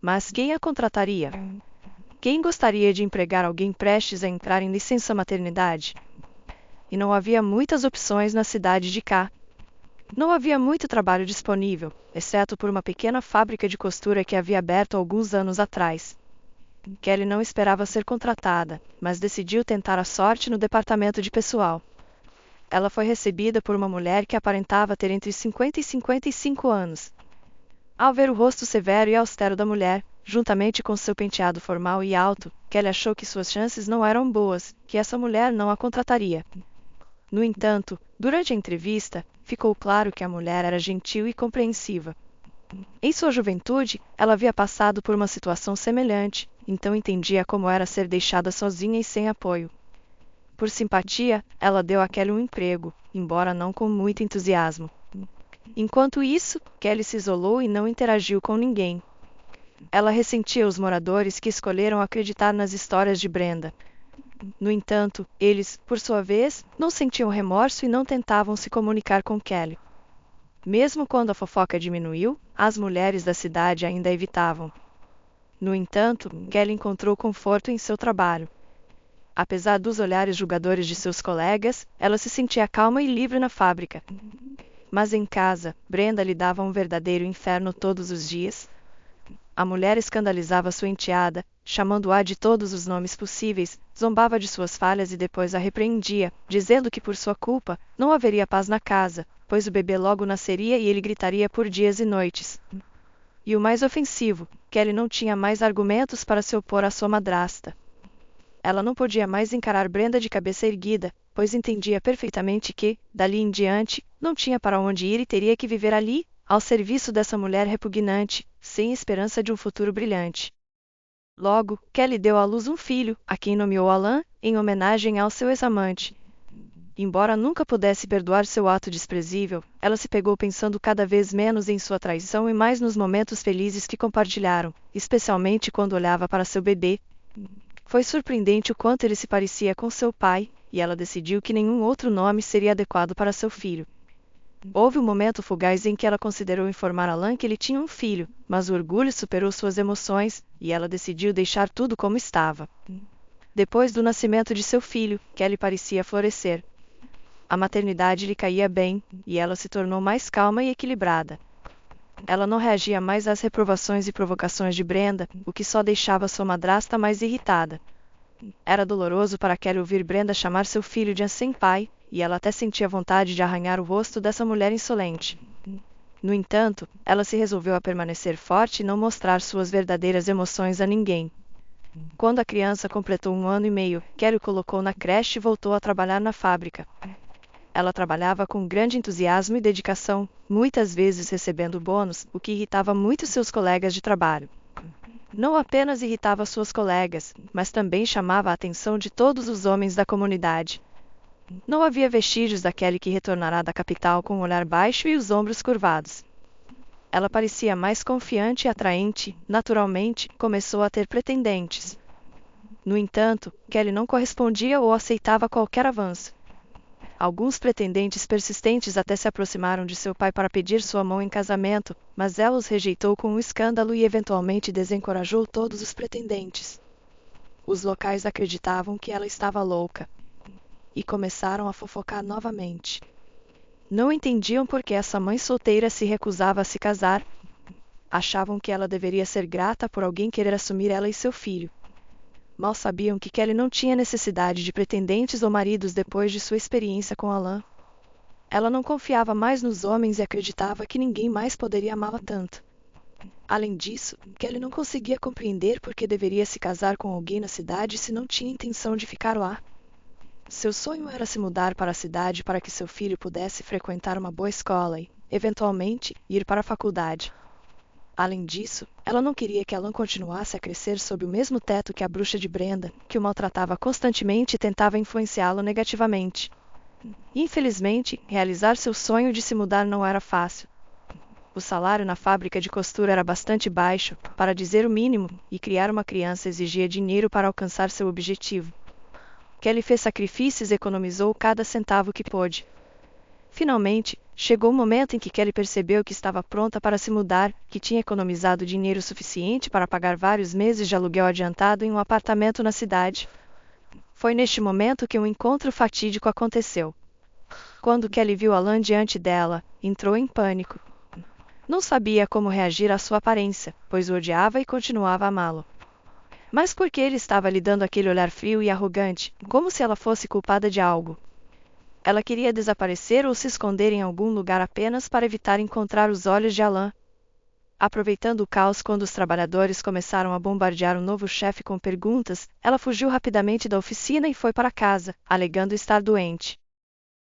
Mas quem a contrataria? Quem gostaria de empregar alguém prestes a entrar em licença maternidade? E não havia muitas opções na cidade de K. Não havia muito trabalho disponível, exceto por uma pequena fábrica de costura que havia aberto alguns anos atrás. Kelly não esperava ser contratada, mas decidiu tentar a sorte no departamento de pessoal. Ela foi recebida por uma mulher que aparentava ter entre 50 e 55 anos. Ao ver o rosto severo e austero da mulher, juntamente com seu penteado formal e alto, Kelly achou que suas chances não eram boas, que essa mulher não a contrataria. No entanto, durante a entrevista, ficou claro que a mulher era gentil e compreensiva. Em sua juventude, ela havia passado por uma situação semelhante, então entendia como era ser deixada sozinha e sem apoio. Por simpatia, ela deu a Kelly um emprego, embora não com muito entusiasmo. Enquanto isso, Kelly se isolou e não interagiu com ninguém. Ela ressentia os moradores que escolheram acreditar nas histórias de Brenda. No entanto, eles, por sua vez, não sentiam remorso e não tentavam se comunicar com Kelly. Mesmo quando a fofoca diminuiu, as mulheres da cidade ainda a evitavam. No entanto, Kelly encontrou conforto em seu trabalho. Apesar dos olhares julgadores de seus colegas, ela se sentia calma e livre na fábrica. Mas em casa, Brenda lhe dava um verdadeiro inferno todos os dias. A mulher escandalizava sua enteada, chamando-a de todos os nomes possíveis, zombava de suas falhas e depois a repreendia, dizendo que por sua culpa, não haveria paz na casa, pois o bebê logo nasceria e ele gritaria por dias e noites. E o mais ofensivo, Kelly não tinha mais argumentos para se opor à sua madrasta. Ela não podia mais encarar Brenda de cabeça erguida, pois entendia perfeitamente que, dali em diante, não tinha para onde ir e teria que viver ali, ao serviço dessa mulher repugnante, sem esperança de um futuro brilhante. Logo, Kelly deu à luz um filho, a quem nomeou Alan, em homenagem ao seu ex-amante. Embora nunca pudesse perdoar seu ato desprezível, ela se pegou pensando cada vez menos em sua traição e mais nos momentos felizes que compartilharam, especialmente quando olhava para seu bebê. Foi surpreendente o quanto ele se parecia com seu pai, e ela decidiu que nenhum outro nome seria adequado para seu filho. Houve um momento fugaz em que ela considerou informar Alan que ele tinha um filho, mas o orgulho superou suas emoções, e ela decidiu deixar tudo como estava. Depois do nascimento de seu filho, Kelly parecia florescer. A maternidade lhe caía bem, e ela se tornou mais calma e equilibrada. Ela não reagia mais às reprovações e provocações de Brenda, o que só deixava sua madrasta mais irritada. Era doloroso para Kelly ouvir Brenda chamar seu filho de senpai, e ela até sentia vontade de arranhar o rosto dessa mulher insolente. No entanto, ela se resolveu a permanecer forte e não mostrar suas verdadeiras emoções a ninguém. Quando a criança completou 1 ano e meio, Kelly o colocou na creche e voltou a trabalhar na fábrica. Ela trabalhava com grande entusiasmo e dedicação, muitas vezes recebendo bônus, o que irritava muito seus colegas de trabalho. Não apenas irritava suas colegas, mas também chamava a atenção de todos os homens da comunidade. Não havia vestígios daquele que retornará da capital com o olhar baixo e os ombros curvados. Ela parecia mais confiante e atraente, naturalmente, começou a ter pretendentes. No entanto, Kelly não correspondia ou aceitava qualquer avanço. Alguns pretendentes persistentes até se aproximaram de seu pai para pedir sua mão em casamento, mas ela os rejeitou com um escândalo e eventualmente desencorajou todos os pretendentes. Os locais acreditavam que ela estava louca. E começaram a fofocar novamente. Não entendiam por que essa mãe solteira se recusava a se casar. Achavam que ela deveria ser grata por alguém querer assumir ela e seu filho. Mal sabiam que Kelly não tinha necessidade de pretendentes ou maridos depois de sua experiência com Alan. Ela não confiava mais nos homens e acreditava que ninguém mais poderia amá-la tanto. Além disso, Kelly não conseguia compreender por que deveria se casar com alguém na cidade se não tinha intenção de ficar lá. Seu sonho era se mudar para a cidade para que seu filho pudesse frequentar uma boa escola e, eventualmente, ir para a faculdade. Além disso, ela não queria que Alan continuasse a crescer sob o mesmo teto que a bruxa de Brenda, que o maltratava constantemente e tentava influenciá-lo negativamente. Infelizmente, realizar seu sonho de se mudar não era fácil. O salário na fábrica de costura era bastante baixo, para dizer o mínimo, e criar uma criança exigia dinheiro para alcançar seu objetivo. Kelly fez sacrifícios e economizou cada centavo que pôde. Finalmente, chegou o momento em que Kelly percebeu que estava pronta para se mudar, que tinha economizado dinheiro suficiente para pagar vários meses de aluguel adiantado em um apartamento na cidade. Foi neste momento que um encontro fatídico aconteceu. Quando Kelly viu Alan diante dela, entrou em pânico. Não sabia como reagir à sua aparência, pois o odiava e continuava a amá-lo. Mas por que ele estava lhe dando aquele olhar frio e arrogante, como se ela fosse culpada de algo? Ela queria desaparecer ou se esconder em algum lugar apenas para evitar encontrar os olhos de Alan. Aproveitando o caos quando os trabalhadores começaram a bombardear o novo chefe com perguntas, ela fugiu rapidamente da oficina e foi para casa, alegando estar doente.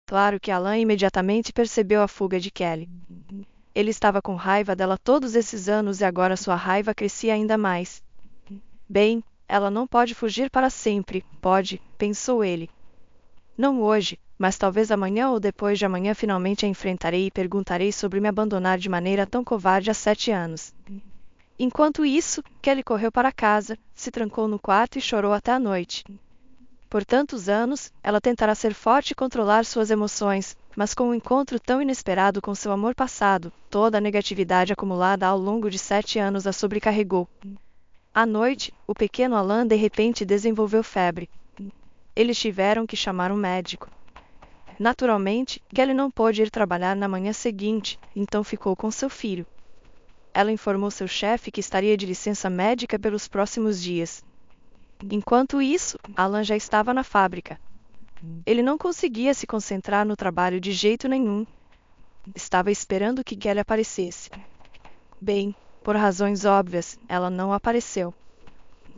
Claro que Alan imediatamente percebeu a fuga de Kelly. Ele estava com raiva dela todos esses anos e agora sua raiva crescia ainda mais. Bem, ela não pode fugir para sempre, pode, pensou ele. Não hoje, mas talvez amanhã ou depois de amanhã finalmente a enfrentarei e perguntarei sobre me abandonar de maneira tão covarde há 7 anos. Enquanto isso, Kelly correu para casa, se trancou no quarto e chorou até a noite. Por tantos anos, ela tentará ser forte e controlar suas emoções, mas com um encontro tão inesperado com seu amor passado, toda a negatividade acumulada ao longo de 7 anos a sobrecarregou. À noite, o pequeno Alan de repente desenvolveu febre. Eles tiveram que chamar um médico. Naturalmente, Kelly não pôde ir trabalhar na manhã seguinte, então ficou com seu filho. Ela informou seu chefe que estaria de licença médica pelos próximos dias. Enquanto isso, Alan já estava na fábrica. Ele não conseguia se concentrar no trabalho de jeito nenhum. Estava esperando que Kelly aparecesse. Bem, por razões óbvias, ela não apareceu.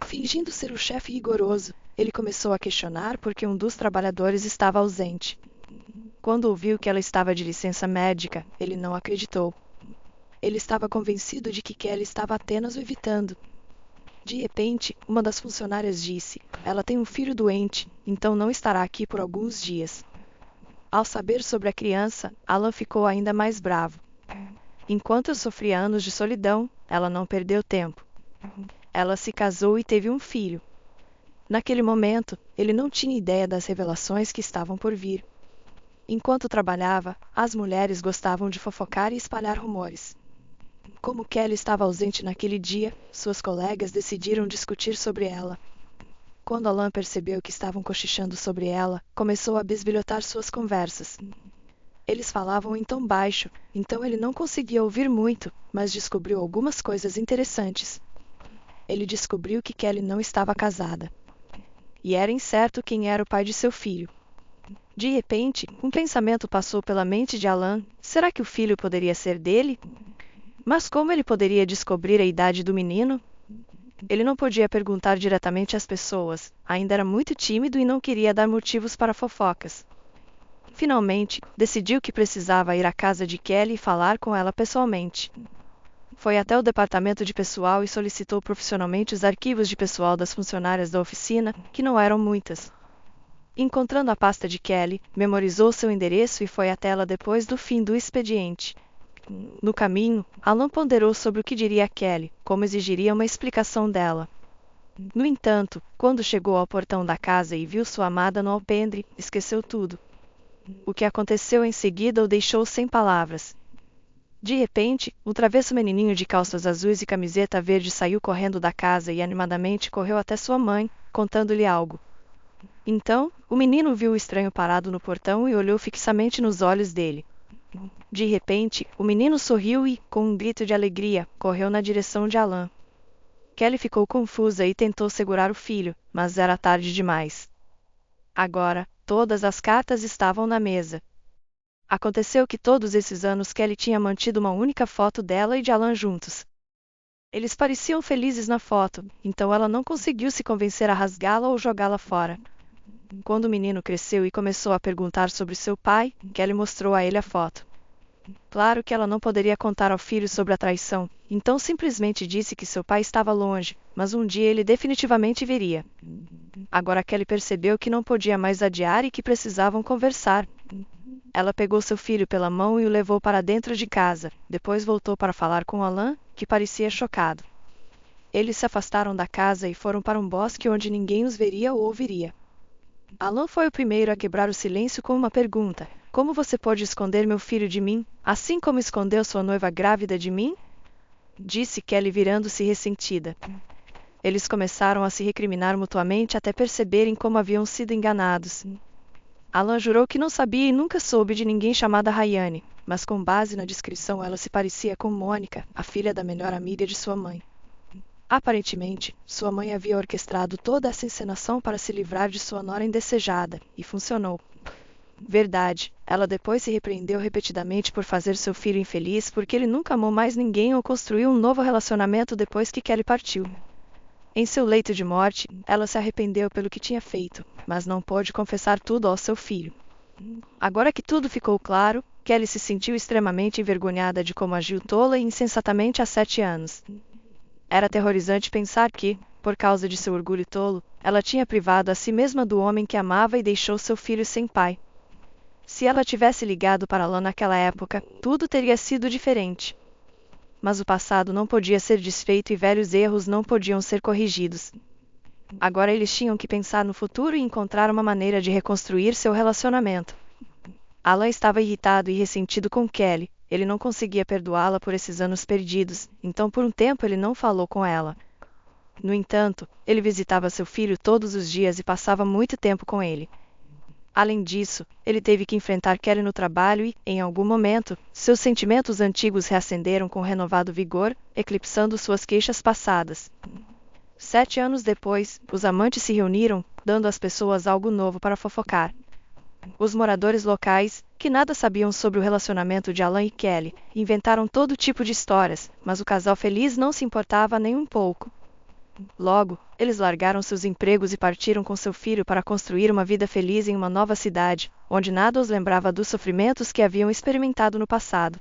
Fingindo ser o chefe rigoroso, ele começou a questionar por que um dos trabalhadores estava ausente. Quando ouviu que ela estava de licença médica, ele não acreditou. Ele estava convencido de que Kelly estava apenas o evitando. De repente, uma das funcionárias disse: "Ela tem um filho doente, então não estará aqui por alguns dias." Ao saber sobre a criança, Alan ficou ainda mais bravo. Enquanto sofria anos de solidão, ela não perdeu tempo. Ela se casou e teve um filho. Naquele momento, ele não tinha ideia das revelações que estavam por vir. Enquanto trabalhava, as mulheres gostavam de fofocar e espalhar rumores. Como Kelly estava ausente naquele dia, suas colegas decidiram discutir sobre ela. Quando Alan percebeu que estavam cochichando sobre ela, começou a bisbilhotar suas conversas. Eles falavam em tom baixo, então ele não conseguia ouvir muito, mas descobriu algumas coisas interessantes. Ele descobriu que Kelly não estava casada. E era incerto quem era o pai de seu filho. De repente, um pensamento passou pela mente de Alan: será que o filho poderia ser dele? Mas como ele poderia descobrir a idade do menino? Ele não podia perguntar diretamente às pessoas, ainda era muito tímido e não queria dar motivos para fofocas. Finalmente, decidiu que precisava ir à casa de Kelly e falar com ela pessoalmente. Foi até o departamento de pessoal e solicitou profissionalmente os arquivos de pessoal das funcionárias da oficina, que não eram muitas. Encontrando a pasta de Kelly, memorizou seu endereço e foi até ela depois do fim do expediente. No caminho, Alan ponderou sobre o que diria a Kelly, como exigiria uma explicação dela. No entanto, quando chegou ao portão da casa e viu sua amada no alpendre, esqueceu tudo. O que aconteceu em seguida o deixou sem palavras. De repente, o travesso menininho de calças azuis e camiseta verde saiu correndo da casa e animadamente correu até sua mãe, contando-lhe algo. Então, o menino viu o estranho parado no portão e olhou fixamente nos olhos dele. De repente, o menino sorriu e, com um grito de alegria, correu na direção de Alan. Kelly ficou confusa e tentou segurar o filho, mas era tarde demais. Agora, todas as cartas estavam na mesa. Aconteceu que todos esses anos Kelly tinha mantido uma única foto dela e de Alan juntos. Eles pareciam felizes na foto, então ela não conseguiu se convencer a rasgá-la ou jogá-la fora. Quando o menino cresceu e começou a perguntar sobre seu pai, Kelly mostrou a ele a foto. Claro que ela não poderia contar ao filho sobre a traição, então simplesmente disse que seu pai estava longe, mas um dia ele definitivamente viria. Agora Kelly percebeu que não podia mais adiar e que precisavam conversar. Ela pegou seu filho pela mão e o levou para dentro de casa, depois voltou para falar com Alan, que parecia chocado. Eles se afastaram da casa e foram para um bosque onde ninguém os veria ou ouviria. Alan foi o primeiro a quebrar o silêncio com uma pergunta: como você pode esconder meu filho de mim, assim como escondeu sua noiva grávida de mim? Disse Kelly virando-se ressentida. Eles começaram a se recriminar mutuamente até perceberem como haviam sido enganados. Alan jurou que não sabia e nunca soube de ninguém chamada Rayane, mas com base na descrição ela se parecia com Mônica, a filha da melhor amiga de sua mãe. Aparentemente, sua mãe havia orquestrado toda essa encenação para se livrar de sua nora indesejada, e funcionou. Verdade, ela depois se repreendeu repetidamente por fazer seu filho infeliz porque ele nunca amou mais ninguém ou construiu um novo relacionamento depois que Kelly partiu. Em seu leito de morte, ela se arrependeu pelo que tinha feito, mas não pôde confessar tudo ao seu filho. Agora que tudo ficou claro, Kelly se sentiu extremamente envergonhada de como agiu tola e insensatamente há 7 anos. Era aterrorizante pensar que, por causa de seu orgulho tolo, ela tinha privado a si mesma do homem que amava e deixou seu filho sem pai. Se ela tivesse ligado para Alan naquela época, tudo teria sido diferente. Mas o passado não podia ser desfeito e velhos erros não podiam ser corrigidos. Agora eles tinham que pensar no futuro e encontrar uma maneira de reconstruir seu relacionamento. Alan estava irritado e ressentido com Kelly. Ele não conseguia perdoá-la por esses anos perdidos, então por um tempo ele não falou com ela. No entanto, ele visitava seu filho todos os dias e passava muito tempo com ele. Além disso, ele teve que enfrentar Kelly no trabalho e, em algum momento, seus sentimentos antigos reacenderam com renovado vigor, eclipsando suas queixas passadas. 7 anos depois, os amantes se reuniram, dando às pessoas algo novo para fofocar. Os moradores locais, que nada sabiam sobre o relacionamento de Alan e Kelly, inventaram todo tipo de histórias, mas o casal feliz não se importava nem um pouco. Logo, eles largaram seus empregos e partiram com seu filho para construir uma vida feliz em uma nova cidade, onde nada os lembrava dos sofrimentos que haviam experimentado no passado.